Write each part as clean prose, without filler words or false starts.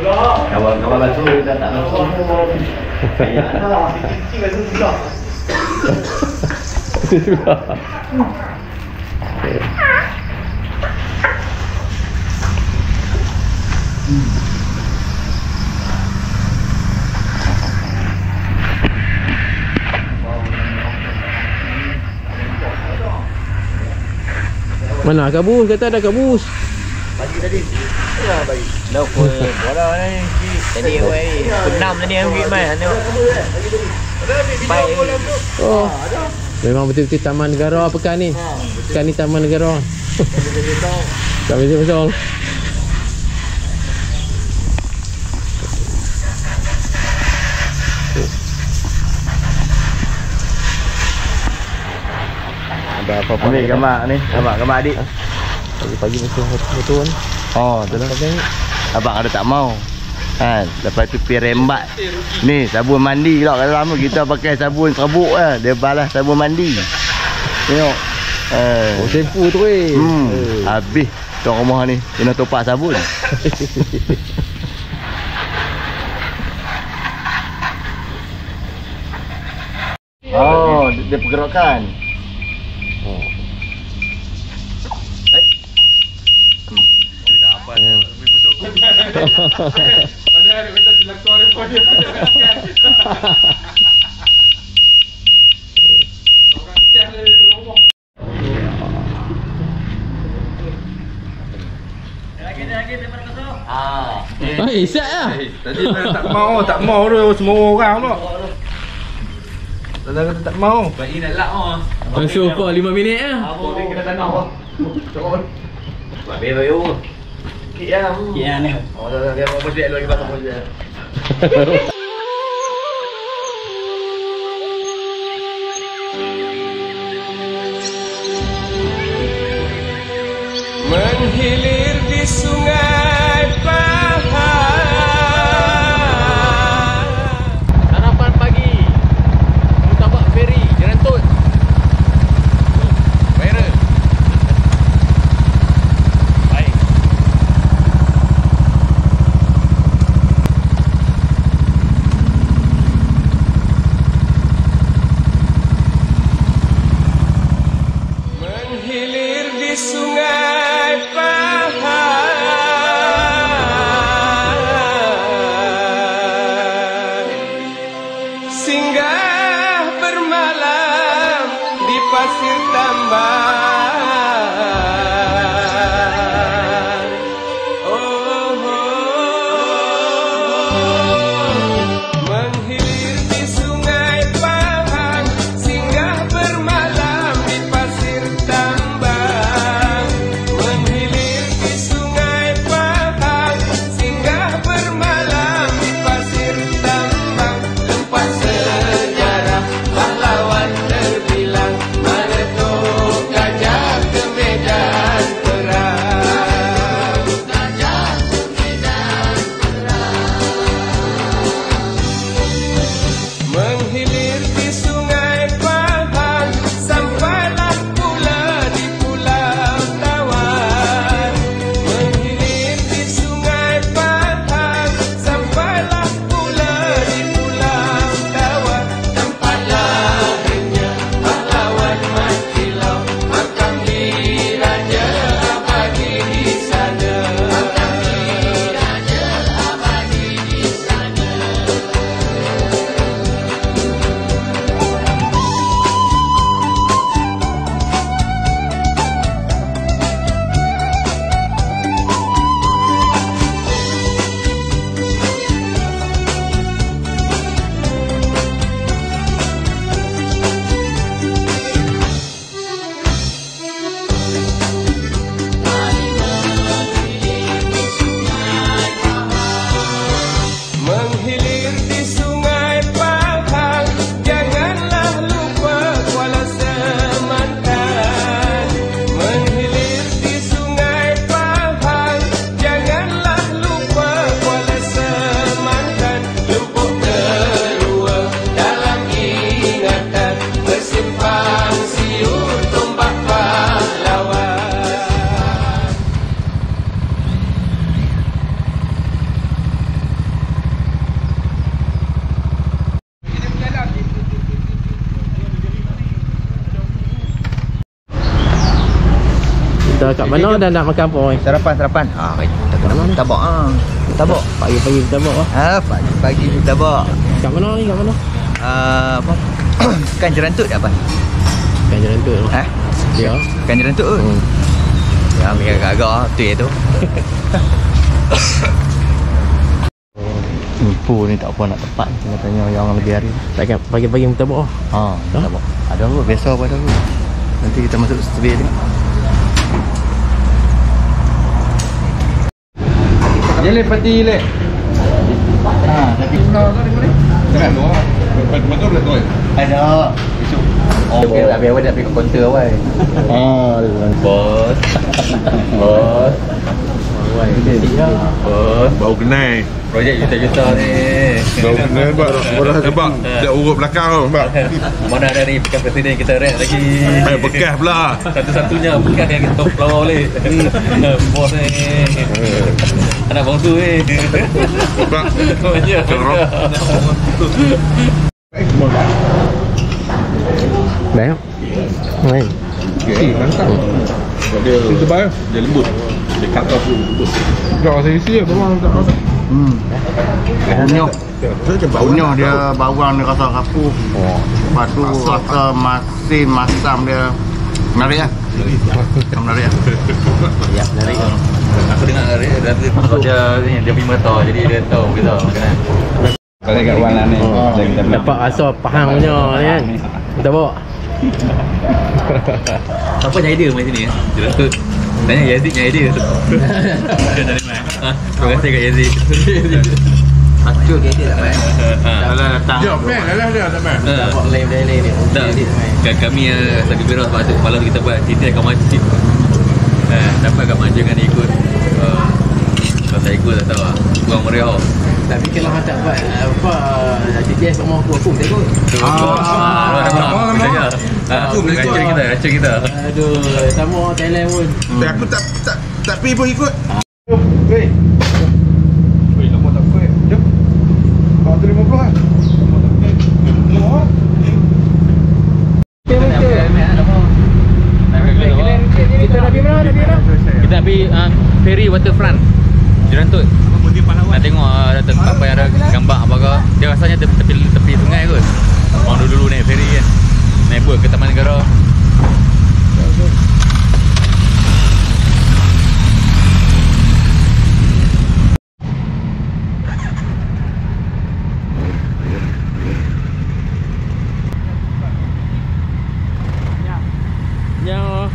Kawan-kawan basuh dah tak basuh. Kayak dah, cincin basuh susah. Susah. Mana kabus? Kata ada kabus. Pagi tadi. Ya bagi. Dah pun bola ni. Tadi wei. Penam tadi ambil mai. Baik. Oh. Memang betul-betul taman negara pekan ni. Pekan ni taman negara. Kami betul. Ada apa-apa ni gambar ni? Gambar adik. Pagi-pagi betul ni. Oh, betul lah. Abang ada tak mau. Kan, lepas tu pergi rembat. Ni sabun mandi pula. Kalau lama kita pakai sabun serbuk lah. Dia balas sabun mandi. Tengok. Oh, sempu tu weh. Habis tuan rumah ni kena topak sabun. Oh, dia pergerakan. Oh. Padahal dia kata celaka repot dia kan. Orang sekian dia tu rumah. Lagi daripada kosong. Siap lah. Tadi tak mau tu semua orang pula. Tadi kata tak mau. Bagi nak lak Langsung kau 5 minit lah. Apa dia kena tanah. Turun. Bayu. Kian ni. Oh, dia mau beli lagi pasal beli. Menghilir di sungai Bahar. Sarapan pagi. Murtabak Ferry, Jerantut. Viral. Baik. kat mana dah nak makan apa oi? Sarapan. Tabak Tabak. Pagi-pagi tabak ah. Pagi tabak. Kat mana ni? Kat mana? Apa? Kan jerantut apa? Kan jerantut. Ya. Kan jerantut ke? Ya, ambil agak-agak tu. Info ni tak apa nak tepat. Kena tanya yang lebih hari. Takkan pagi-pagi tabak. Tabak. Ada kot, biasa apa ada kot. Nanti kita masuk sebelah ni. Jale pati le. Tapi Jangan doa. Betul betul. ada esok. Okey, habis awak dah pergi ke kaunter awal. Bos. Bos. Bos. Bau kenal. Projek juta-juta ni. Bau kenal sebab dah urut belakang tu, sebab. Mana ada ni bekas presiden kita rent lagi. Bekas pula. Satu-satunya bekas yang kita flower boleh. Bos ni. Anak bangsu ni. Sebab Baik. Baik. mantap. Dia tebal, dia lembut. Dia cut off lembut. Tak rasa isi lah, memang tak rasa. Baunya dia bawang dia rasa rapuh. Lepas tu rasa masin masam dia menarik lah. Menarik lah. Ya, menarik. Aku dengar dia punya motor, jadi dia tahu kita makanan. Kalau kat Wan lah ni. Dapat rasa pahang punya ni kan. Kita bawa. Siapa yang idea main sini? Jelas tanya Yazid yang idea tu. Dari mana? Terima kasih kat Yazid. Acul ke dia tak main. Kalau datang. Dia main lah dia tak main. Tak buat lain ni. Tak. Kami satu biro sebab tu malam kita buat cerita kat masjid. Dapat kat masjid kan ikut. Kalau tak ikut tak tahu lah. Kurang meriah. Tapi kalau tak buat apa GPS sama aku tak ikut. Racun kita. Aduh, sama Thailand pun. Aku tak pergi pun ikut. Weh. Weh, lama tak pergi. Jom. Kau 50 lah. Lama tak pergi. Lama. Kita nak pergi mana? Kita pergi ferry waterfront Jerantut. Nak tengok tempat apa yang ada gambar apa ke. Dia rasanya tepi sungai kot. Orang dulu naik ferry kan. Naik boat ke Taman Negara. Ya.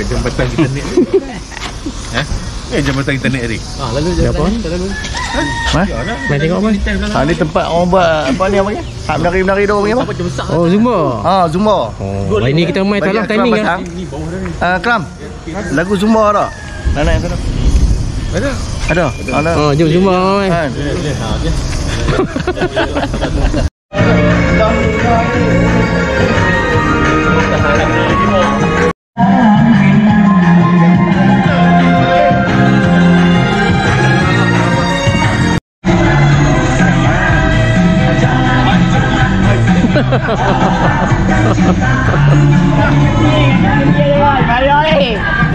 Jambatan internet. Jambatan internet ni. Lalu apa? Lalu. Main tengok apa? Ni tempat orang buat apa ni apa ni? Hak menari-menari dia orang apa? Oh, Zumba. Zumba. Oh, ini kita main salah timing kan. Kelam. Lagu Zumba dah. Naik sana. Ada. Ada. Oh, jom semua mai. Kan.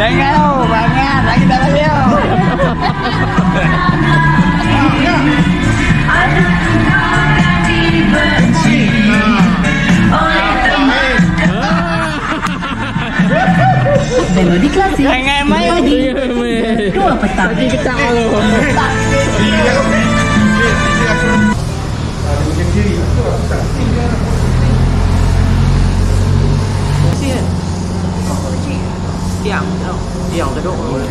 Jangan banget, lagi tak ada. Melodi klasik. Jangan main lagi. 2 petang. Lagi ketak lu. Yang kedua.